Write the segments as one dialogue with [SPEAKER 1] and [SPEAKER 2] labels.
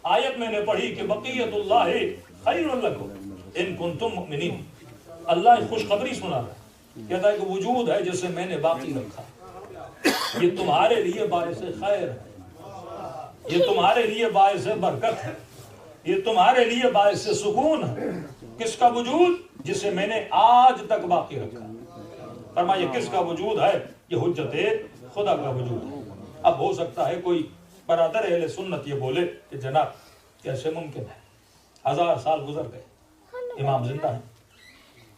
[SPEAKER 1] آیت میں نے پڑھی کہ بقیت اللہ خیر لکم ان کنتم مؤمنین. اللہ خوشخبری سنا رہا ہے، کہتا ہے کہ وجود ہے جسے میں نے باقی رکھا، یہ تمہارے لیے باعث خیر ہے، یہ تمہارے لیے باعث برکت ہے، یہ تمہارے لیے باعث سکون ہے. کس کا وجود؟ جسے میں نے آج تک باقی رکھا. فرمایا کس کا وجود ہے؟ یہ حجت خدا کا وجود ہے. اب ہو سکتا ہے کوئی برادر اہل سنت یہ بولے کہ جناب کیسے ممکن ہے، 1000 سال گزر گئے، امام زندہ ہیں.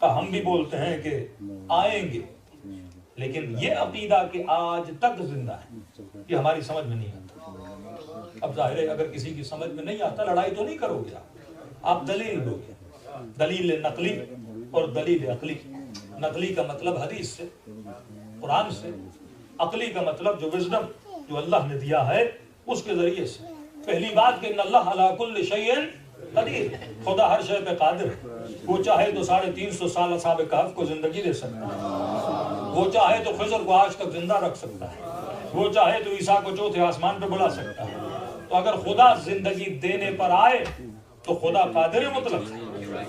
[SPEAKER 1] ہم بھی بولتے ہیں کہ آئیں گے، لیکن یہ عقیدہ کہ آج تک زندہ ہے یہ ہماری سمجھ میں نہیں آتا. اب ظاہر ہے اگر کسی کی سمجھ میں نہیں آتا لڑائی تو نہیں کرو گے، آپ دلیل دو گے، دلیل نقلی اور دلیل عقلی. نقلی کا مطلب حدیث سے، قرآن سے، عقلی کا مطلب جو وزڈم جو اللہ نے دیا ہے اس کے ذریعے سے. پہلی بات کہ ان اللہ علی کل شیء قدیر، خدا ہر شے پہ قادر ہے. وہ چاہے تو 350 سال اصحاب کہف کو زندگی دے سکتا ہے، وہ چاہے تو خضر کو آج تک زندہ رکھ سکتا ہے، وہ چاہے تو عیسیٰ کو چوتھے آسمان پہ بلا سکتا ہے. تو اگر خدا زندگی دینے پر آئے تو خدا قادر مطلق ہے،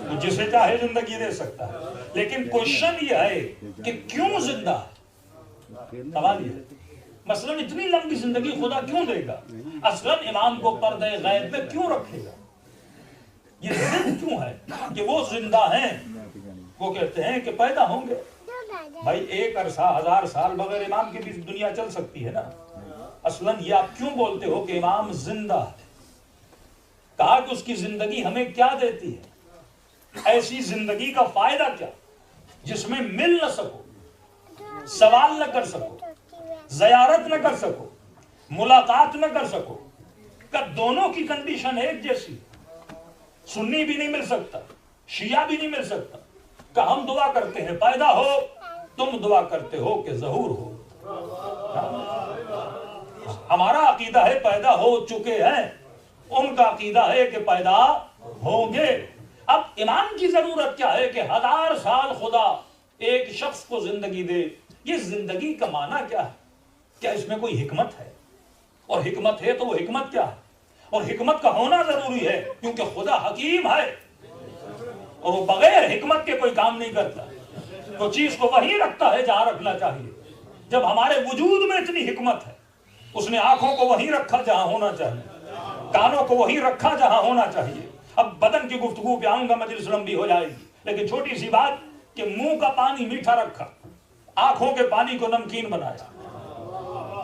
[SPEAKER 1] وہ جسے چاہے زندگی دے سکتا ہے. لیکن کوشچن یہ ہے کہ کیوں زندہ ہے؟ سوال یہ ہے مثلا اتنی لمبی زندگی خدا کیوں دے گا؟ اصلاً امام کو پردہ غیب میں کیوں رکھے گا؟ یہ ضد کیوں ہے کہ وہ زندہ ہیں؟ وہ کہتے ہیں کہ پیدا ہوں گے. بھائی ایک عرصہ 1000 سال بغیر امام کے بھی دنیا چل سکتی ہے نا. اصلاً یہ آپ کیوں بولتے ہو کہ امام زندہ ہے؟ کہا کہ اس کی زندگی ہمیں کیا دیتی ہے؟ ایسی زندگی کا فائدہ کیا جس میں مل نہ سکو، سوال نہ کر سکو، زیارت نہ کر سکو، ملاقات نہ کر سکو. کہ دونوں کی کنڈیشن ایک جیسی، سنی بھی نہیں مل سکتا، شیعہ بھی نہیں مل سکتا. کہ ہم دعا کرتے ہیں پیدا ہو، تم دعا کرتے ہو کہ ظہور ہو. ہمارا عقیدہ ہے پیدا ہو چکے ہیں، ان کا عقیدہ ہے کہ پیدا ہوں گے. اب امام کی ضرورت کیا ہے کہ 1000 سال خدا ایک شخص کو زندگی دے؟ یہ زندگی کا معنی کیا ہے؟ کیا اس میں کوئی حکمت ہے؟ اور حکمت ہے تو وہ حکمت کیا ہے؟ اور حکمت کا ہونا ضروری ہے کیونکہ خدا حکیم ہے اور وہ بغیر حکمت کے کوئی کام نہیں کرتا. وہ چیز کو وہی رکھتا ہے جہاں رکھنا چاہیے. جب ہمارے وجود میں اتنی حکمت ہے، اس نے آنکھوں کو وہی رکھا جہاں ہونا چاہیے، کانوں کو وہی رکھا جہاں ہونا چاہیے. اب بدن کی گفتگو پہ آؤں گا، مجلس لمبی ہو جائے گی، لیکن چھوٹی سی بات کہ منہ کا پانی میٹھا رکھا، آنکھوں کے پانی کو نمکین بنایا.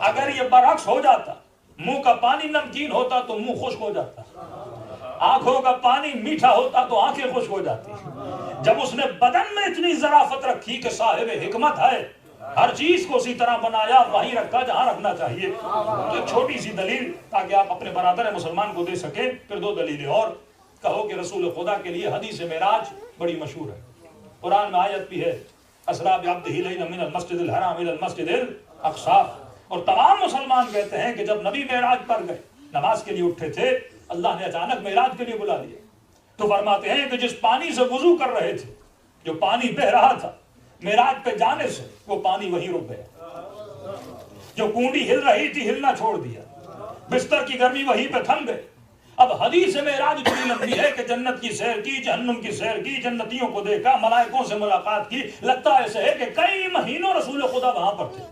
[SPEAKER 1] اگر یہ برعکس ہو جاتا، منہ کا پانی نمکین ہوتا تو منہ خشک ہو جاتا، آنکھوں کا پانی میٹھا ہوتا تو آنکھیں خشک ہو جاتی. جب اس نے بدن میں اتنی ظرافت رکھی کہ صاحب حکمت ہے، ہر چیز کو اسی طرح بنایا، وہیں رکھا جہاں رکھنا چاہیے. تو چھوٹی سی دلیل تاکہ آپ اپنے برادر مسلمان کو دے سکیں. پھر 2 دلیلیں اور. کہو کہ رسول خدا کے لیے حدیث معراج بڑی مشہور ہے، قرآن میں آیت بھی ہے اسریٰ بعبدہ لیلا من المسجد الحرام الی المسجد الاقصی. اور تمام مسلمان کہتے ہیں کہ جب نبی معراج پر گئے، نماز کے لیے اٹھے تھے، اللہ نے اچانک معراج کے لیے بلا لیا. تو فرماتے ہیں کہ جس پانی سے وضو کر رہے تھے، جو پانی بہ رہا تھا، معراج پہ جانے سے وہ پانی وہیں رک گیا. جو کنڈی ہل رہی تھی ہلنا چھوڑ دیا، بستر کی گرمی وہیں پہ تھم گئے. اب حدیث معراج اتنی لمبی ہے کہ جنت کی سیر کی، جہنم کی سیر کی، جنتیوں کو دیکھا، ملائکوں سے ملاقات کی. لگتا ایسے ہے کہ کئی مہینوں رسول خدا وہاں پر تھے.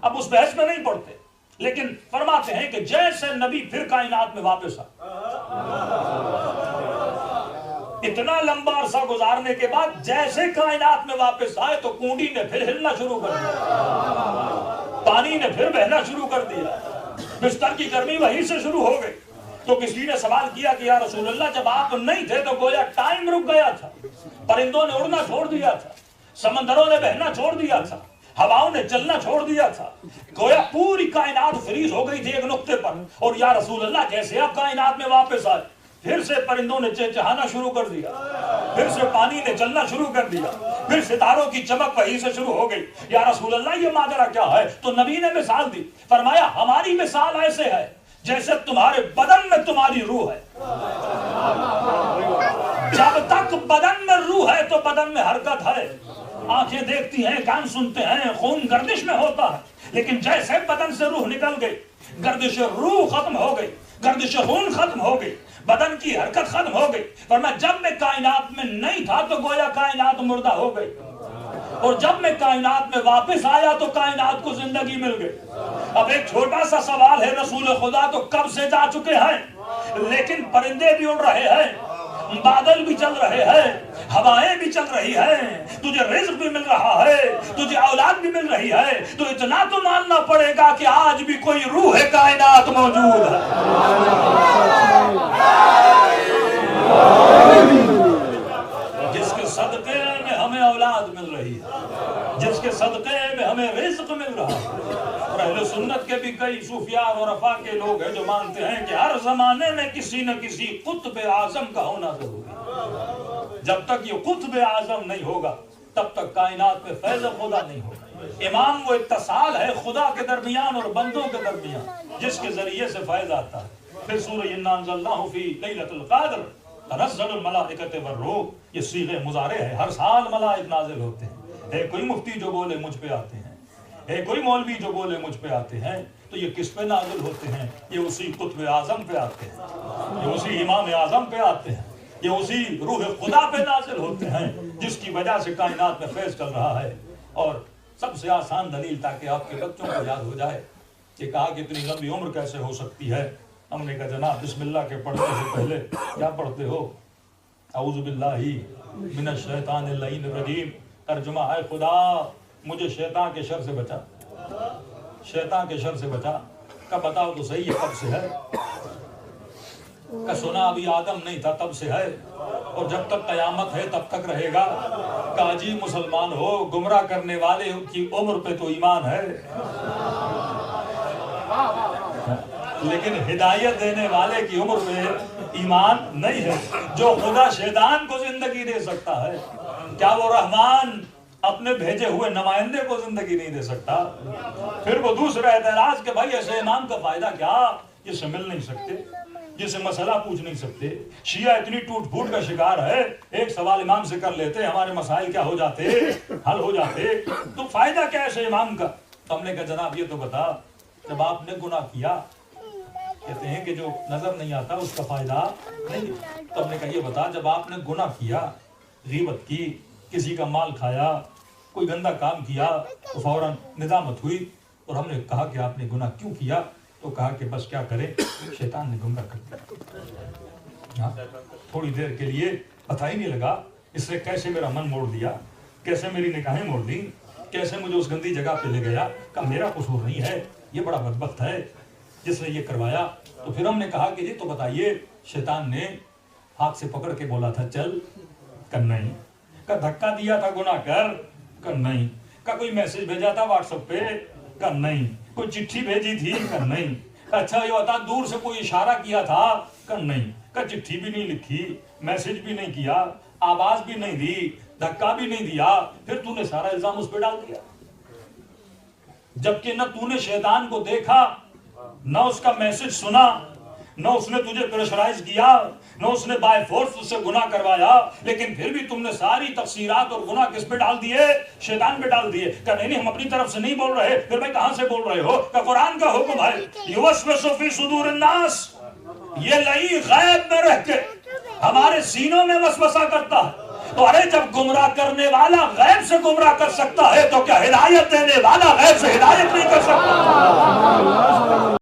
[SPEAKER 1] اب اس بحث میں نہیں پڑھتے، لیکن فرماتے ہیں کہ جیسے نبی پھر کائنات میں واپس اتنا لمبا عرصہ گزارنے کے بعد جیسے کائنات میں واپس آئے تو کنڈی نے پھر ہلنا شروع کر دیا، پانی نے پھر بہنا شروع کر دیا، بستر کی گرمی وہیں سے شروع ہو گئی. تو کسی نے سوال کیا کہ یا رسول اللہ جب آپ نہیں تھے تو گویا ٹائم رک گیا تھا، پرندوں نے اڑنا چھوڑ دیا تھا، سمندروں نے بہنا چھوڑ دیا تھا، ہواؤں نے چلنا چھوڑ دیا تھا، گویا پوری کائنات فریز ہو گئی تھی ایک نقطے پر. اور یا رسول اللہ جیسے آپ کائنات میں واپس آئے پھر سے پرندوں نے چہچہانا شروع کر دیا، پھر سے پانی نے چلنا شروع کر دیا، پھر ستاروں کی چمک وہیں سے شروع ہو گئی. یا رسول اللہ یہ ماجرا کیا ہے؟ تو نبی نے مثال دی، فرمایا ہماری مثال ایسے ہے جیسے تمہارے بدن میں تمہاری روح ہے. جب تک بدن میں روح ہے تو بدن میں حرکت ہے، آنکھیں دیکھتی ہیں، کان سنتے ہیں، خون گردش میں ہوتا ہے. لیکن جیسے بدن سے روح نکل گئی، گردش روح ختم ہو گئی، گردش خون ختم ہو گئی، بدن کی حرکت ختم ہو گئی. فرمایا جب میں کائنات میں نہیں تھا تو گویا کائنات مردہ ہو گئی، اور جب میں کائنات میں واپس آیا تو کائنات کو زندگی مل گئی. اب ایک چھوٹا سا سوال ہے، رسول خدا تو کب سے جا چکے ہیں، لیکن پرندے بھی اڑ رہے ہیں، بادل بھی چل رہے ہیں، ہوائیں بھی چل رہی ہیں، تجھے رزق بھی مل رہا ہے، تجھے اولاد بھی مل رہی ہے، تو اتنا تو ماننا پڑے گا کہ آج بھی کوئی روح کائنات موجود ہے. جس کے صدقے میں ہمیں اولاد مل رہی ہے، جس کے صدقے میں ہمیں رزق مل رہا ہے. اور اہل سنت کے بھی کئی صوفیاء اور عرفاء کے لوگ ہیں جو مانتے ہیں کہ ہر زمانے میں کسی نہ کسی قطب اعظم کا ہونا ضروری ہے. جب تک یہ قطب اعظم نہیں ہوگا تب تک کائنات میں فیض خدا نہیں ہوگا. امام وہ اتصال ہے خدا کے درمیان اور بندوں کے درمیان جس کے ذریعے سے فیض آتا ہے. پھر سورہ انا انزلناہ فی لیلۃ القدر تنزل الملائکۃ والروح، یہ صیغہ مضارع ہے، ہر سال ملائک نازل ہوتے ہیں. ہے کوئی مفتی جو بولے مجھ پہ آتے ہیں، ہے کوئی مولوی جو بولے مجھ پہ آتے ہیں، تو یہ کس پہ نازل ہوتے ہیں؟ یہ اسی قطب اعظم پہ آتے ہیں، یہ اسی امام اعظم پہ آتے ہیں، یہ اسی روح خدا پہ نازل ہوتے ہیں جس کی وجہ سے کائنات میں فیض چل رہا ہے. اور سب سے آسان دلیل تاکہ آپ کے بچوں کو یاد ہو جائے کہ کہا کہ اتنی لمبی عمر کیسے ہو سکتی ہے. ہم نے کہا جناب بسم اللہ کے پڑھنے سے پہلے کیا پڑھتے ہو؟ اعوذ باللہ من الشیطان اللعین الرجیم. ترجمہ ہے خدا مجھے شیطان کے شر سے بچا، شیطان کے شر سے بچا. کب بتاؤ تو صحیح ہے کب سے ہے؟ کہ سنا ابھی آدم نہیں تھا تب سے ہے، اور جب تک قیامت ہے تب تک رہے گا. کہ عجیب مسلمان ہو، گمراہ کرنے والے کی عمر پہ تو ایمان ہے لیکن ہدایت دینے والے کی عمر پہ ایمان نہیں ہے. جو خدا شیطان کو زندگی دے سکتا ہے، کیا وہ رحمان اپنے بھیجے ہوئے نمائندے کو زندگی نہیں دے سکتا؟ پھر وہ دوسرا اعتراض کہ بھائی ایسے امام کا فائدہ کیا، جس سے مل نہیں سکتے، جس سے مسئلہ پوچھ نہیں سکتے. شیعہ اتنی ٹوٹ پھوٹ کا شکار ہے، ایک سوال امام سے کر لیتے ہمارے مسائل کیا ہو جاتے، حل ہو جاتے، تو فائدہ کیا ایسے امام کا؟ تو ہم نے کہا جناب یہ تو بتا، جب آپ نے گناہ کیا، کہتے ہیں کہ جو نظر نہیں آتا اس کا فائدہ نہیں. تو ہم نے کہا یہ بتا، جب آپ نے گناہ کیا، غیبت کی، کسی کا مال کھایا، کوئی گندا کام کیا، تو فوراً ندامت ہوئی. اور ہم نے کہا کہ آپ نے گناہ کیوں کیا؟ تو کہا کہ بس کیا کرے، شیطان نے گمراہ کر دیا. تھوڑی دیر کے لیے پتہ ہی نہیں لگا اس نے کیسے میرا من موڑ دیا، کیسے میری نگاہیں موڑ دی، کیسے مجھے اس گندی جگہ پہ لے گیا. کہ میرا قصور نہیں ہے، یہ بڑا بدبخت ہے جس نے یہ کروایا. تو پھر ہم نے کہا کہ جی تو بتائیے، شیطان نے ہاتھ سے پکڑ کے بولا تھا چل، کہ نہیں. کہ دھکا دیا تھا گناہ کر، کہ نہیں. کہ کوئی میسج بھیجا تھا واٹس ایپ پہ، کہ نہیں. کوئی چٹھی بھیجی تھی، کہ نہیں. اچھا یہ بتا دور سے کوئی اشارہ کیا تھا، کہ نہیں. کہ چٹھی بھی نہیں لکھی، میسج بھی نہیں کیا، آواز بھی نہیں دی، دھکا بھی نہیں دیا. پھر تو نے سارا الزام اس پہ ڈال دیا، جبکہ نہ تو نے شیطان کو دیکھا، نہ اس کا میسج سنا، نہ اس نے تجھے پریشرائز کیا، نہ اس نے بائی فورس اس سے گناہ کروایا. لیکن پھر بھی تم نے ساری تقصیرات اور گناہ کس پہ ڈال دیے؟ شیطان پہ ڈال دیے. کہ نہیں ہم اپنی طرف سے نہیں بول رہے. پھر بھائی کہاں سے بول رہے ہو؟ کہ قرآن کا حکم ہے یوسوس فی صدور الناس، یہ لئی غیب میں رہ کے ہمارے سینوں میں وسوسہ کرتا ہے. تو ارے جب گمراہ کرنے والا غیب سے گمراہ کر سکتا ہے تو کیا ہدایت دینے والا غیب سے ہدایت نہیں کر سکتا؟